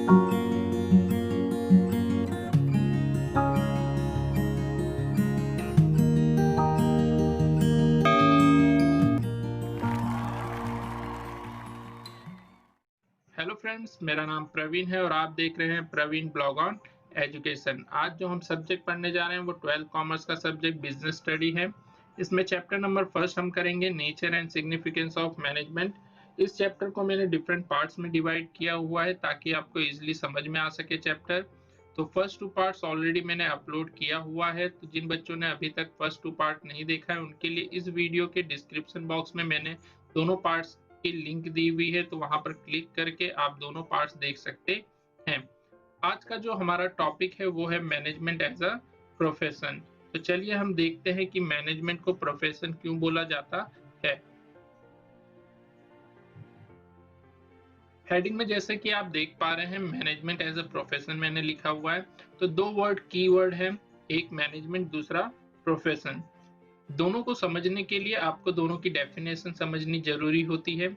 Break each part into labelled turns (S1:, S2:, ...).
S1: Hello friends, मेरा नाम प्रवीण है और आप देख रहे हैं प्रवीण ब्लॉग ऑन एजुकेशन। आज जो हम सब्जेक्ट पढ़ने जा रहे हैं वो 12th कॉमर्स का सब्जेक्ट बिजनेस स्टडी है। इसमें चैप्टर नंबर फर्स्ट हम करेंगे nature and significance of management. इस चैप्टर को मैंने डिफरेंट पार्ट्स में डिवाइड किया हुआ है ताकि आपको इजीली समझ में आ सके चैप्टर। तो फर्स्ट 2 पार्ट्स ऑलरेडी मैंने अपलोड किया हुआ है, तो जिन बच्चों ने अभी तक फर्स्ट 2 पार्ट नहीं देखा है उनके लिए इस वीडियो के डिस्क्रिप्शन बॉक्स में मैंने दोनों पार्ट्स की लिंक दी हुई है, तो वहां पर क्लिक करके आप दोनों पार्ट्स देख सकते हैं। आज का जो हमारा टॉपिक है वो है मैनेजमेंट एज अ प्रोफेशन। तो चलिए हम देखते हैं कि मैनेजमेंट को प्रोफेशन क्यों बोला जाता है। हेडिंग में जैसे कि आप देख पा रहे हैं मैनेजमेंट एज अ प्रोफेशन मैंने लिखा हुआ है। तो दो वर्ड कीवर्ड है, एक मैनेजमेंट, दूसरा प्रोफेशन। दोनों को समझने के लिए आपको दोनों की डेफिनेशन समझनी जरूरी होती है।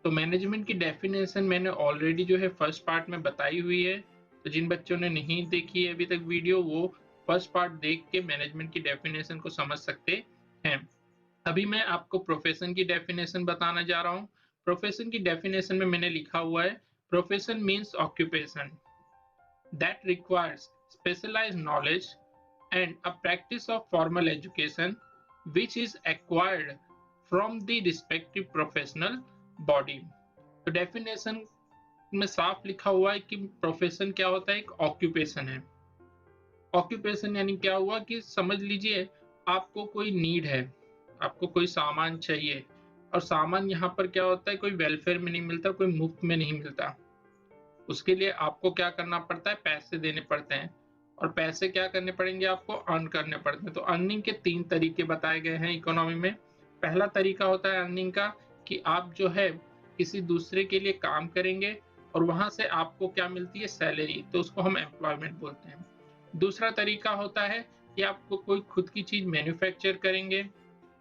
S1: तो मैनेजमेंट की डेफिनेशन मैंने ऑलरेडी जो है फर्स्ट पार्ट में बताई हुई है। तो जिन बच्चों ने नहीं देखी है अभी तक वीडियो, वो फर्स्ट पार्ट देख के मैनेजमेंट की डेफिनेशन को समझ सकते हैं। अभी मैं आपको प्रोफेशन की डेफिनेशन बताना जा रहा हूँ। प्रोफेशन की डेफिनेशन में मैंने लिखा हुआ है, profession means occupation that requires specialized knowledge and a practice of formal education which is acquired from the respective professional body। तो डेफिनेशन में साफ लिखा हुआ है कि प्रोफेशन क्या होता है, एक ऑक्यूपेशन है। ऑक्यूपेशन यानी क्या हुआ कि समझ लीजिए आपको कोई नीड है, आपको कोई सामान चाहिए, और सामान यहाँ पर क्या होता है, कोई वेलफेयर में नहीं मिलता, कोई मुफ्त में नहीं मिलता। उसके लिए आपको क्या करना पड़ता है, पैसे देने पड़ते हैं, और पैसे क्या करने पड़ेंगे, आपको अर्न करने पड़ते हैं। तो अर्निंग के 3 तरीके बताए गए हैं इकोनॉमी में। पहला तरीका होता है अर्निंग का कि आप जो है किसी दूसरे के लिए काम करेंगे और वहां से आपको क्या मिलती है, सैलरी, तो उसको हम एम्प्लॉयमेंट बोलते हैं। दूसरा तरीका होता है कि आपको कोई खुद की चीज मैन्युफैक्चर करेंगे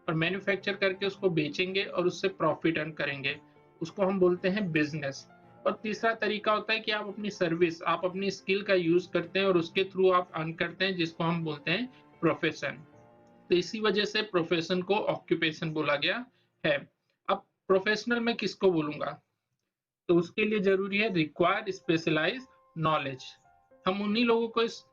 S1: और मैन्युफैक्चर करके उसको बेचेंगे और उससे प्रॉफिट अर्न करेंगे, उसको हम बोलते हैं बिजनेस। और तीसरा तरीका होता है कि आप अपनी सर्विस, आप अपनी स्किल का यूज करते हैं और उसके थ्रू आप अर्न करते हैं, जिसको हम बोलते हैं प्रोफेशन। तो इसी वजह से प्रोफेशन को ऑक्यूपेशन बोला गया है। अब प्रोफेशनल में किसको बोलूंगा, तो उसके लिए जरूरी है रिक्वायर्ड स्पेशलाइज नॉलेज। हम उन्हीं लोगों को इस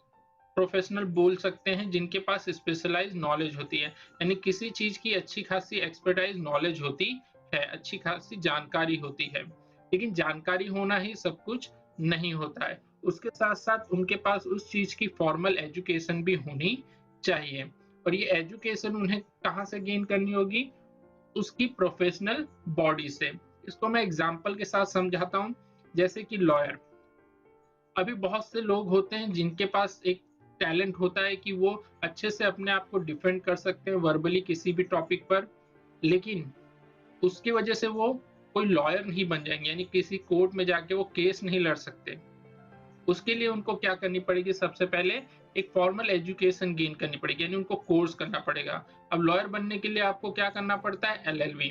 S1: प्रोफेशनल बोल सकते हैं जिनके पास स्पेशलाइज नॉलेज होती है, यानी किसी चीज की अच्छी खासी एक्सपर्टाइज नॉलेज होती है, अच्छी खासी जानकारी होती है। लेकिन जानकारी होना ही सब कुछ नहीं होता है, उसके साथ साथ उनके पास उस चीज की फॉर्मल एजुकेशन भी होनी चाहिए। और ये एजुकेशन उन्हें कहाँ से गेन करनी होगी, उसकी प्रोफेशनल बॉडी से। इसको मैं एग्जांपल के साथ समझाता हूँ। जैसे कि लॉयर, अभी बहुत से लोग होते हैं जिनके पास एक टैलेंट होता है कि वो अच्छे से अपने आप को डिफेंड कर सकते हैं वर्बली किसी भी टॉपिक पर, लेकिन उसकी वजह से वो कोई लॉयर नहीं बन जाएंगे, यानी किसी कोर्ट में जाके वो केस नहीं लड़ सकते। उसके लिए उनको क्या करनी पड़ेगी, सबसे पहले एक फॉर्मल एजुकेशन गेन करनी पड़ेगी, यानी उनको कोर्स करना पड़ेगा। अब लॉयर बनने के लिए आपको क्या करना पड़ता है, एलएलबी।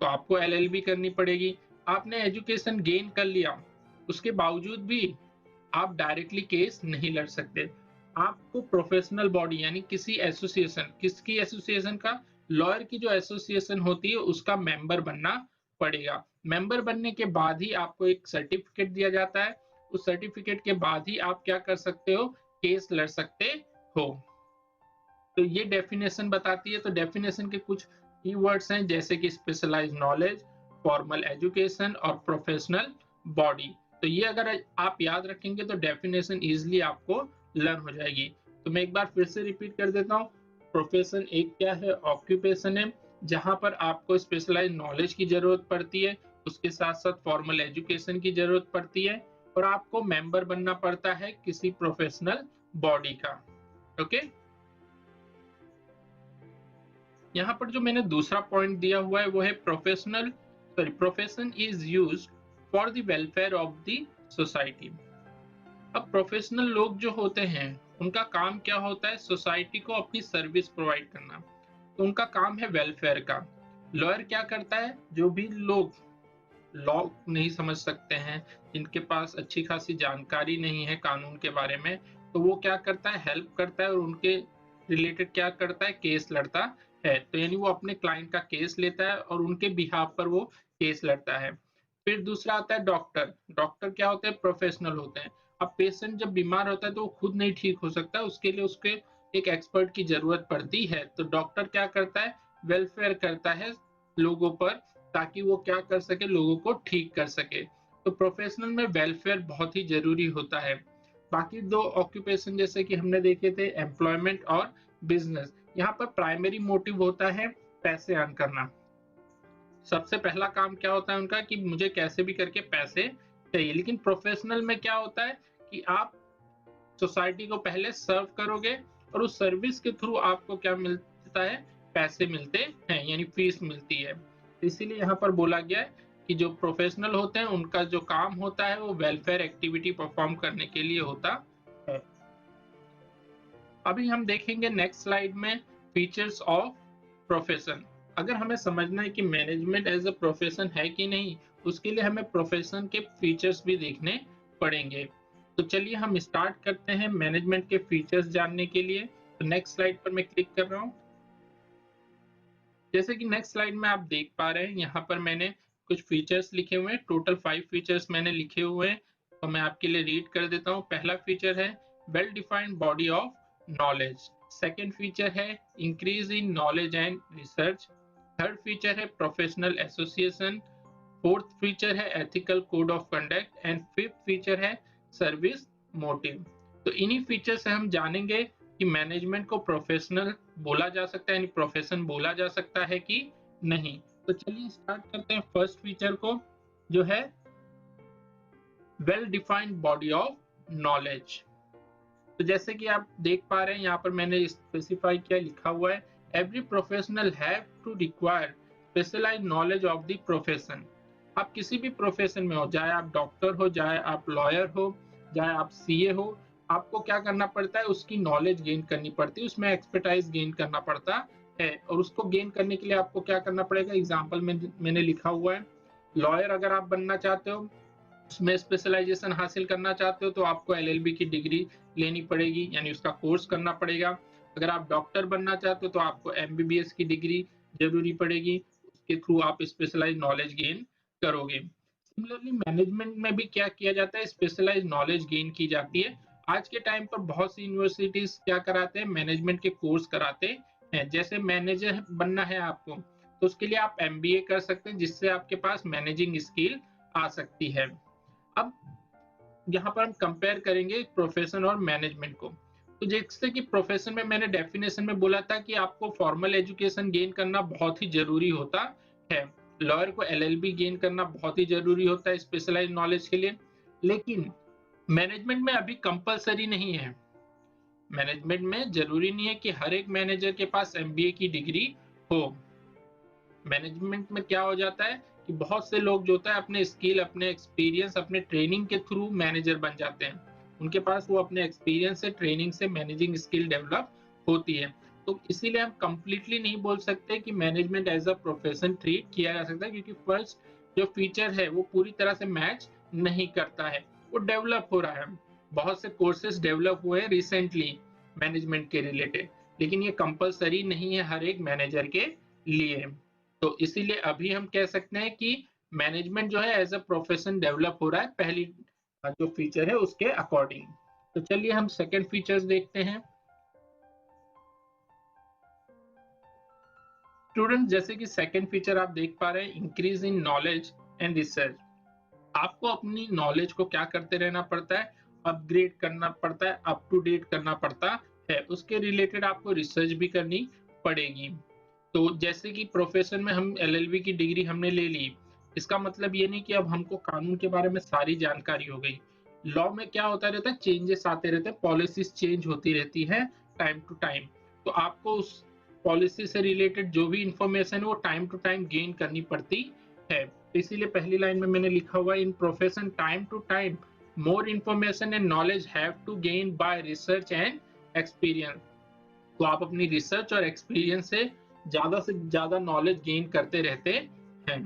S1: तो आपको एलएलबी करनी पड़ेगी। आपने एजुकेशन गेन कर लिया, उसके बावजूद भी आप डायरेक्टली केस नहीं लड़ सकते। आपको प्रोफेशनल बॉडी यानी किसी एसोसिएशन, किसकी एसोसिएशन का, लॉयर की जो एसोसिएशन होती है उसका मेंबर बनना पड़ेगा। मेंबर बनने के बाद ही आपको एक सर्टिफिकेट दिया जाता है, उस सर्टिफिकेट के बाद ही आप क्या कर सकते हो, केस लड़ सकते हो। तो ये डेफिनेशन बताती है। तो डेफिनेशन के कुछ कीवर्ड्स हैं जैसे कि स्पेशलाइज्ड नॉलेज, फॉर्मल एजुकेशन और प्रोफेशनल बॉडी। तो ये अगर आप याद रखेंगे तो डेफिनेशन इजीली आपको लर्न हो जाएगी। तो मैं एक बार फिर से रिपीट कर देता हूँ। प्रोफेशन एक क्या है, ऑक्यूपेशन है जहां पर आपको स्पेशलाइज्ड नॉलेज की जरूरत पड़ती है, उसके साथ साथ फॉर्मल एजुकेशन की जरूरत पड़ती है, और आपको मेंबर बनना पड़ता है किसी प्रोफेशनल बॉडी का। ओके, यहाँ पर जो मैंने दूसरा पॉइंट दिया हुआ है वो है profession is used for the welfare of the society. अब प्रोफेशनल लोग जो होते हैं उनका काम क्या होता है, सोसाइटी को अपनी सर्विस प्रोवाइड करना। तो उनका काम है वेलफेयर का। लॉयर क्या करता है, जो भी लोग लॉ नहीं समझ सकते हैं, जिनके पास अच्छी खासी जानकारी नहीं है कानून के बारे में, तो वो क्या करता है, हेल्प करता है और उनके रिलेटेड क्या करता है, केस लड़ता है। तो यानी वो अपने क्लाइंट का केस लेता है और उनके बिहाफ पर वो केस लड़ता है। फिर दूसरा आता है डॉक्टर। डॉक्टर क्या होते हैं, प्रोफेशनल होते हैं। अब पेशेंट जब बीमार होता है तो वो खुद नहीं ठीक हो सकता, उसके लिए उसके एक एक्सपर्ट की जरूरत पड़ती है। तो डॉक्टर क्या करता है, वेलफेयर करता है लोगों पर, ताकि वो क्या कर सके, लोगों को ठीक कर सके। तो प्रोफेशनल में वेलफेयर बहुत ही जरूरी होता है। बाकी दो ऑक्यूपेशन जैसे कि हमने देखे थे, एम्प्लॉयमेंट और बिजनेस, यहाँ पर प्राइमरी मोटिव होता है पैसे अर्न करना। सबसे पहला काम क्या होता है उनका, कि मुझे कैसे भी करके पैसे चाहिए। लेकिन प्रोफेशनल में क्या होता है कि आप सोसाइटी को पहले सर्व करोगे और उस सर्विस के थ्रू आपको क्या मिलता है, पैसे मिलते हैं, यानी फीस मिलती है। इसीलिए यहाँ पर बोला गया है कि जो प्रोफेशनल होते हैं उनका जो काम होता है वो वेलफेयर एक्टिविटी परफॉर्म करने के लिए होता है। अभी हम देखेंगे नेक्स्ट स्लाइड में फीचर्स ऑफ प्रोफेशन। अगर हमें समझना है कि मैनेजमेंट एज अ प्रोफेशन है कि नहीं, उसके लिए हमें प्रोफेशन के फीचर्स भी देखने पड़ेंगे। तो चलिए हम स्टार्ट करते हैं मैनेजमेंट के फीचर्स जानने के लिए। तो नेक्स्ट स्लाइड पर मैं क्लिक कर रहा हूँ। जैसे कि नेक्स्ट स्लाइड में आप देख पा रहे हैं, यहाँ पर मैंने कुछ फीचर्स लिखे हुए हैं। टोटल 5 फीचर्स मैंने लिखे हुए हैं, तो मैं आपके लिए रीड कर देता हूँ। पहला फीचर है well defined body of knowledge. Second feature है increase in knowledge and research. Third feature है प्रोफेशनल एसोसिएशन। फोर्थ फीचर है ethical code of conduct and fifth feature है सर्विस मोटिव। तो इन्हीं फीचर से हम जानेंगे कि मैनेजमेंट को प्रोफेशनल बोला जा सकता है, यानी प्रोफेशन बोला जा सकता है कि नहीं। तो चलिए स्टार्ट करते हैं फर्स्ट फीचर को, जो है well defined body of knowledge. तो जैसे कि आप देख पा रहे हैं, यहाँ पर मैंने स्पेसिफाई किया, लिखा हुआ है every professional have to require specialised knowledge of the profession. आप किसी भी प्रोफेशन में हो, चाहे आप डॉक्टर हो, चाहे आप लॉयर हो, चाहे आप सीए हो, आपको क्या करना पड़ता है, उसकी नॉलेज गेन करनी पड़ती है, उसमें एक्सपर्टाइज गेन करना पड़ता है। और उसको गेन करने के लिए आपको क्या करना पड़ेगा, एग्जाम्पल में मैंने लिखा हुआ है। लॉयर अगर आप बनना चाहते हो, उसमें स्पेशलाइजेशन हासिल करना चाहते हो, तो आपको एलएलबी की डिग्री लेनी पड़ेगी, यानी उसका कोर्स करना पड़ेगा। अगर आप डॉक्टर बनना चाहते हो तो आपको एमबीबीएस की डिग्री जरूरी पड़ेगी, उसके थ्रू आप स्पेशलाइज नॉलेज गेन करोगे। सिमिलरली मैनेजमेंट में भी क्या किया जाता है, स्पेशलाइज नॉलेज गेन की जाती है। आज के टाइम पर बहुत सी यूनिवर्सिटीज क्या कराते हैं, मैनेजमेंट के कोर्स कराते हैं। जैसे मैनेजर बनना है आपको, तो उसके लिए आप एमबीए कर सकते हैं, जिससे आपके पास मैनेजिंग स्किल आ सकती है। अब यहाँ पर हम कंपेयर करेंगे प्रोफेशन और मैनेजमेंट को। तो जैसे कि प्रोफेशन में मैंने डेफिनेशन में बोला था कि आपको फॉर्मल एजुकेशन गेन करना बहुत ही जरूरी होता है। लॉयर को एलएलबी गेन करना बहुत ही जरूरी होता है स्पेशलाइज्ड नॉलेज के लिए। लेकिन मैनेजमेंट में अभी कंपलसरी नहीं है। मैनेजमेंट में जरूरी नहीं है कि हर एक मैनेजर के पास एमबीए की डिग्री हो। मैनेजमेंट में क्या हो जाता है कि बहुत से लोग जो होता है अपने स्किल, अपने एक्सपीरियंस, अपने ट्रेनिंग के थ्रू मैनेजर बन जाते हैं। उनके पास वो अपने एक्सपीरियंस से, ट्रेनिंग से मैनेजिंग स्किल डेवलप होती है। तो इसीलिए हम कंप्लीटली नहीं बोल सकते कि management as a profession treat किया जा सकता है, क्योंकि फर्स्ट जो फीचर है वो पूरी तरह से मैच नहीं करता है, वो डेवलप हो रहा है। बहुत से कोर्सेज डेवलप हुए हैं रिसेंटली मैनेजमेंट के रिलेटेड, लेकिन ये कंपलसरी नहीं है हर एक मैनेजर के लिए। तो इसीलिए अभी हम कह सकते हैं कि मैनेजमेंट जो है एज अ प्रोफेशन डेवलप हो रहा है, पहली जो फीचर है उसके अकॉर्डिंग। तो चलिए हम सेकंड फीचर्स देखते हैं। स्टूडेंट, जैसे कि सेकंड फीचर आप देख पा रहे हैं, increase in knowledge and research. आपको अपनी नॉलेज को क्या करते रहना पड़ता है, अपग्रेड करना पड़ता है, अप टू डेट करना पड़ता है। उसके रिलेटेड आपको रिसर्च भी करनी पड़ेगी। तो जैसे कि प्रोफेशन में हम एलएलबी की डिग्री हमने ले ली, इसका मतलब ये नहीं कि अब हमको कानून के बारे में सारी जानकारी हो गई। लॉ में क्या होता रहता है, चेंजेस आते रहते हैं, पॉलिसीज चेंज होती रहती है टाइम टू टाइम। तो आपको उस पॉलिसी से रिलेटेड जो भी इंफॉर्मेशन है वो टाइम टू टाइम गेन करनी पड़ती है। इसीलिए पहली लाइन में मैंने लिखा हुआ है, in profession time to time more information and knowledge have to gain by research and experience. तो आप अपनी रिसर्च और एक्सपीरियंस से ज्यादा नॉलेज गेन करते रहते हैं।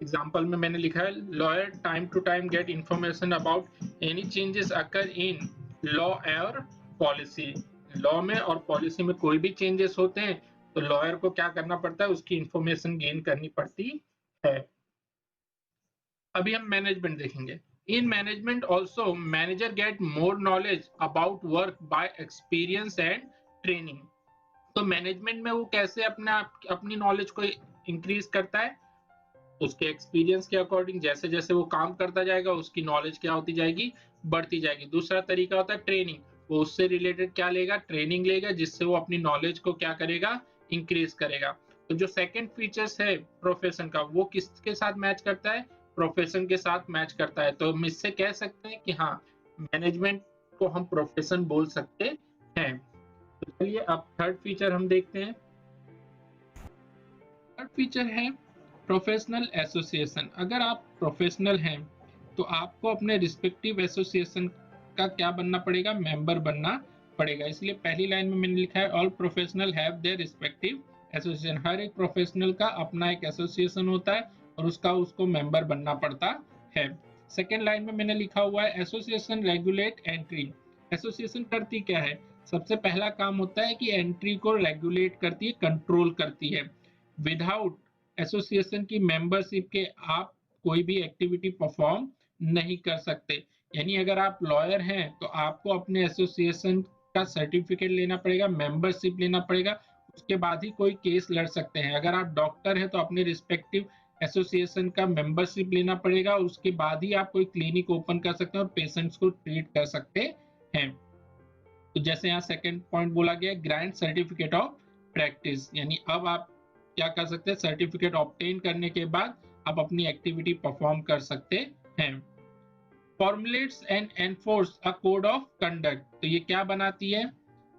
S1: एग्जाम्पल में मैंने लिखा है lawyer time to time get information about any changes occur in law और पॉलिसी। लॉ में और पॉलिसी में कोई भी चेंजेस होते हैं तो लॉयर को क्या करना पड़ता है, उसकी इंफॉर्मेशन गेन करनी पड़ती है। अभी हम मैनेजमेंट देखेंगे। In management also manager get more knowledge about work by experience and training. तो मैनेजमेंट में वो कैसे अपनी नॉलेज को इंक्रीज करता है, उसके एक्सपीरियंस के अकॉर्डिंग जैसे जैसे वो काम करता जाएगा उसकी नॉलेज क्या होती जाएगी, बढ़ती जाएगी। दूसरा तरीका होता है ट्रेनिंग, वो उससे रिलेटेड क्या लेगा, ट्रेनिंग लेगा, जिससे वो अपनी नॉलेज को क्या करेगा, इंक्रीज करेगा। तो जो सेकंड फीचर्स है प्रोफेशन का, वो किसके साथ मैच करता है, प्रोफेशन के साथ मैच करता है। तो हम इससे कह सकते हैं कि हाँ, मैनेजमेंट को हम प्रोफेशन बोल सकते हैं। तो चलिए अब थर्ड फीचर हम देखते हैं। थर्ड फीचर है प्रोफेशनल एसोसिएशन। अगर आप प्रोफेशनल हैं तो आपको अपने रिस्पेक्टिव एसोसिएशन का क्या बनना पड़ेगा, मेंबर बनना पड़ेगा। इसलिए पहली लाइन में मैंने लिखा है all professional have their respective association. हर एक प्रोफेशनल का अपना एक एसोसिएशन होता है और उसको मेंबर बनना पड़ता है। सेकेंड लाइन में मैंने लिखा हुआ है एसोसिएशन रेगुलेट एंट्री। एसोसिएशन करती क्या है, सबसे पहला काम होता है कि एंट्री को रेगुलेट करती है, कंट्रोल करती है। विदाउट एसोसिएशन की मेंबरशिप के आप कोई भी एक्टिविटी परफॉर्म नहीं कर सकते। यानी अगर आप लॉयर हैं तो आपको अपने एसोसिएशन का सर्टिफिकेट लेना पड़ेगा, मेंबरशिप लेना पड़ेगा, उसके बाद ही कोई केस लड़ सकते हैं। अगर आप डॉक्टर हैं तो अपने रिस्पेक्टिव एसोसिएशन का मेंबरशिप लेना पड़ेगा, उसके बाद ही आप कोई क्लिनिक ओपन कर सकते हैं और पेशेंट्स को ट्रीट कर सकते हैं। तो जैसे यहाँ सेकंड पॉइंट बोला गया ग्रांट सर्टिफिकेट ऑफ प्रैक्टिस, यानी अब आप क्या कर सकते हैं, सर्टिफिकेट ऑब्टेन करने के बाद आप अपनी एक्टिविटी परफॉर्म कर सकते हैं। Formulates and enforce a code of conduct. तो ये क्या बनाती है,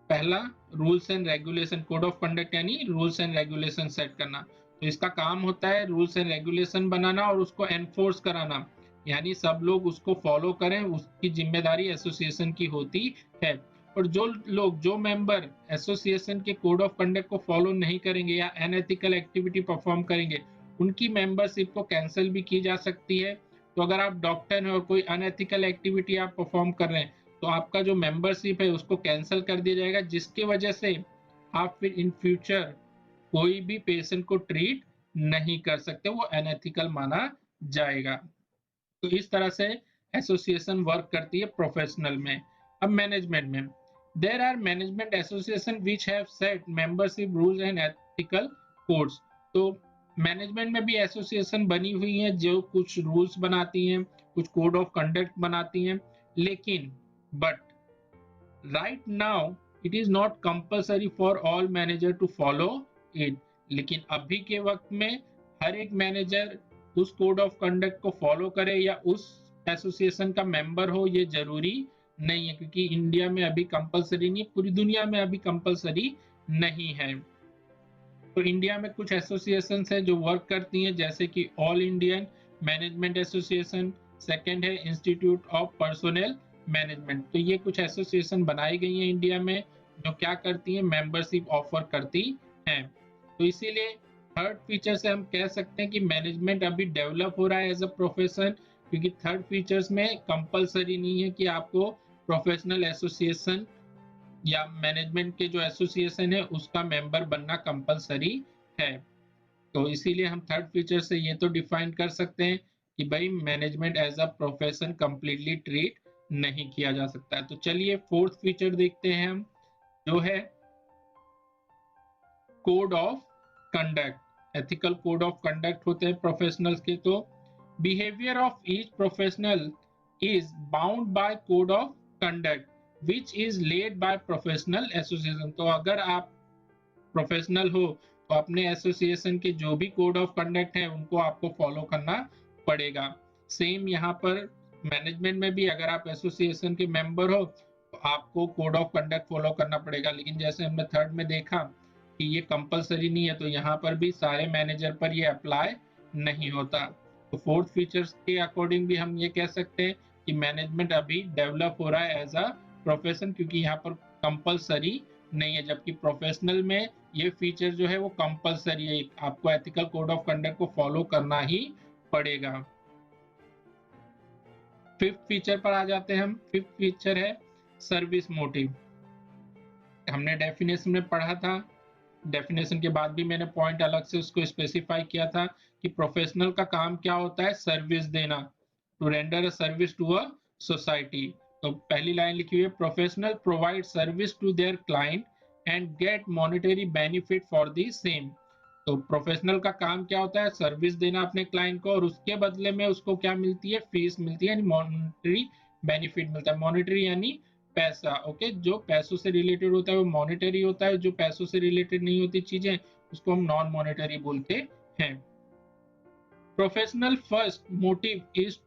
S1: पहला rules and regulation, code of conduct यानी रूल्स एंड रेगुलेशन सेट करना। तो इसका काम होता है रूल्स एंड रेगुलेशन बनाना और उसको एनफोर्स कराना, यानी सब लोग उसको फॉलो करें, उसकी जिम्मेदारी एसोसिएशन की होती है। और जो मेंबर एसोसिएशन के कोड ऑफ कंडक्ट को फॉलो नहीं करेंगे या अनएथिकल एक्टिविटी परफॉर्म करेंगे, उनकी मेंबरशिप को कैंसिल भी की जा सकती है। तो अगर आप डॉक्टर हैं और कोई अनएथिकल एक्टिविटी आप परफॉर्म कर रहे हैं तो आपका जो मेंबरशिप है उसको कैंसिल कर दिया जाएगा, जिसकी वजह से आप फिर इन फ्यूचर कोई भी पेशेंट को ट्रीट नहीं कर सकते, वो अनएथिकल माना जाएगा। तो इस तरह से एसोसिएशन वर्क करती है प्रोफेशनल में। अब मैनेजमेंट में there are management association which have set membership rules and ethical codes. तो मैनेजमेंट में भी एसोसिएशन बनी हुई हैं जो कुछ रूल्स बनाती हैं, कुछ कोड ऑफ कंडक्ट बनाती हैं, लेकिन but right now it is not compulsory for all manager to follow it. लेकिन अभी के वक्त में हर एक मैनेजर उस कोड ऑफ कंडक्ट को फॉलो करे या उस एसोसिएशन का मेंबर हो, ये जरूरी नहीं है, क्योंकि इंडिया में अभी कंपलसरी नहीं, पूरी दुनिया में अभी कंपलसरी नहीं है। तो इंडिया में कुछ एसोसिएशंस हैं जो वर्क करती हैं, जैसे कि all Indian management association, second है इंस्टीट्यूट ऑफ पर्सोनेल मैनेजमेंट। तो ये कुछ एसोसिएशन बनाई गई हैं इंडिया में जो क्या करती हैं, मेंबरशिप ऑफर करती हैं। तो इसीलिए थर्ड फीचर से हम कह सकते हैं कि मैनेजमेंट अभी डेवलप हो रहा है एज अ प्रोफेशन, क्योंकि थर्ड फीचर्स में कंपलसरी नहीं है कि आपको प्रोफेशनल एसोसिएशन या मैनेजमेंट के जो एसोसिएशन है उसका मेंबर बनना कंपलसरी है। तो इसीलिए हम थर्ड फीचर से ये तो डिफाइन कर सकते हैं कि भाई management as a profession completely treat नहीं किया जा सकता है। तो चलिए फोर्थ फीचर देखते हैं हम, जो है code of conduct. Ethical code of conduct होते हैं प्रोफेशनल्स के। तो behaviour of each professional is bound by code of conduct which is led by professional association. तो अगर आप प्रोफेशनल हो तो अपने एसोसिएशन के जो भी कोड ऑफ कंडक्ट है उनको आपको फॉलो करना पड़ेगा। सेम यहाँ पर मैनेजमेंट में भी अगर आप एसोसिएशन के मेंबर हो तो आपको कोड ऑफ कंडक्ट फॉलो करना पड़ेगा, लेकिन जैसे हमने थर्ड में देखा कि ये कंपलसरी नहीं है, तो यहाँ पर भी सारे मैनेजर पर ये अप्लाई नहीं होता। तो फोर्थ फीचर्स के अकॉर्डिंग भी हम ये कह सकते हैं कि मैनेजमेंट अभी डेवलप हो रहा है एज अ प्रोफेशन, क्योंकि यहाँ पर कंपलसरी नहीं है, जबकि प्रोफेशनल में ये फीचर जो है वो कंपलसरी है, आपको एथिकल कोड ऑफ कंडक्ट को फॉलो करना ही पड़ेगा। फिफ्थ फीचर पर आ जाते हैं हम। फिफ्थ फीचर है सर्विस मोटिव। हमने डेफिनेशन में पढ़ा था, डेफिनेशन के बाद भी मैंने पॉइंट अलग से उसको स्पेसिफाई किया था कि प्रोफेशनल का काम क्या होता है, सर्विस देना, to render a service to a society. तो पहली लाइन लिखी हुई है, professional provide service to their client and get monetary benefit for the same. तो प्रोफेशनल का काम क्या होता है, सर्विस देना अपने क्लाइंट को, और उसके बदले में उसको क्या मिलती है, फीस मिलती है, यानी मॉनेटरी बेनिफिट मिलता है। मॉनेटरी यानी पैसा, ओके। जो पैसों से रिलेटेड होता है वो मॉनेटरी होता है, जो पैसों से रिलेटेड नहीं होती चीजें उसको हम नॉन मॉनेटरी बोलते हैं। Professional first motive is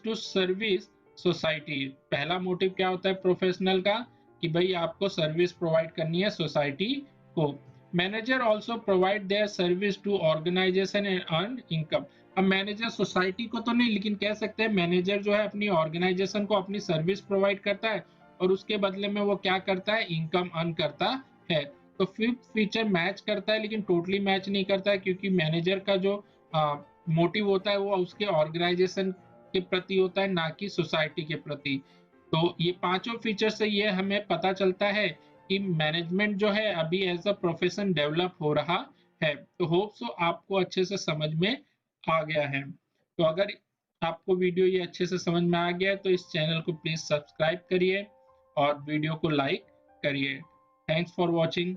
S1: to service society. पहला मोटिव क्या होता है प्रोफेशनल का, कि भाई आपको सर्विस प्रोवाइड करनी है सोसाइटी को। Manager also provide their service to organisation and earn income. अब मैनेजर सोसाइटी को तो नहीं, लेकिन कह सकते हैं मैनेजर जो है अपनी ऑर्गेनाइजेशन को अपनी सर्विस प्रोवाइड करता है और उसके बदले में वो क्या करता है, इनकम अर्न करता है। तो फिफ्थ फीचर मैच करता है, लेकिन टोटली मैच नहीं करता है, क्योंकि मैनेजर का जो मोटिव होता है वो उसके ऑर्गेनाइजेशन के प्रति होता है, ना कि सोसाइटी के प्रति। तो ये पांचों फीचर से ये हमें पता चलता है कि मैनेजमेंट जो है अभी एज अ प्रोफेशन डेवलप हो रहा है। तो होप सो आपको अच्छे से समझ में आ गया है। तो अगर आपको वीडियो ये अच्छे से समझ में आ गया है तो इस चैनल को प्लीज सब्सक्राइब करिए और वीडियो को लाइक करिए। Thanks for watching.